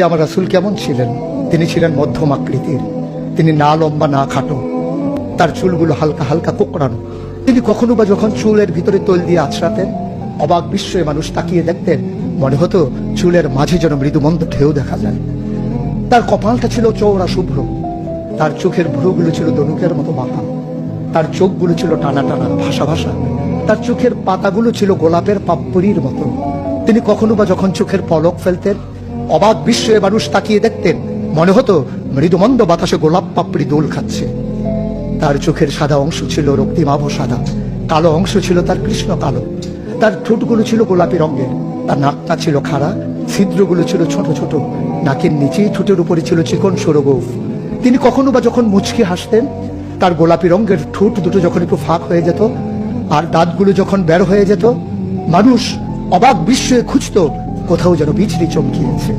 আমার রাসূল কেমন ছিলেন? তিনি ছিলেন মধ্যম আকৃতির। তিনি না লম্বা না খাটো, তার চুলগুলো হালকা হালকা কোঁকড়ানো। তিনি কখনো বা যখন চুলের ভিতরে তৈল দিয়ে আছড়াতেন, অবাক বিস্ময়ে মানুষ তাকিয়ে দেখতেন, মনে হতো চুলের মাঝে যেন মৃদুমন্দ ঢেউ দেখা যায়। তার কপালটা ছিল চওড়া শুভ্র, তার চোখের ভ্রুগুলো ছিল ধনুকের মতো বাঁকা, তার চোখগুলো ছিল টানা টানা ভাসা ভাসা, তার চোখের পাতাগুলো ছিল গোলাপের পাপড়ির মতো। তিনি কখনো বা যখন চোখের পলক ফেলতেন, অবাক বিস্ময়ে মানুষ তাকিয়ে দেখতেন, মনে হতো মৃদুমন্দ বাতাসে গোলাপ পাপড়ি দোল খাচ্ছে। তার চোখের সাদা অংশ ছিল রক্তিমাভ সাদা, কালো অংশ ছিল তার কৃষ্ণ কালো। তার ঠোঁটগুলো ছিল গোলাপি রঙের, তার নাকটা ছিল খাড়া, ছিদ্রগুলো ছিল ছোট ছোট, নাকের নিচেই ঠোঁটের উপরে ছিল চিকন সরু গোঁফ। তিনি কখনো বা যখন মুচকি হাসতেন, তার গোলাপি রঙের ঠোঁট দুটো যখন একটু ফাঁক হয়ে যেত আর দাঁতগুলো যখন বের হয়ে যেত, মানুষ অবাক বিস্ময়ে খুঁজত কোথাও যেন বিজলি চমকিয়েছে।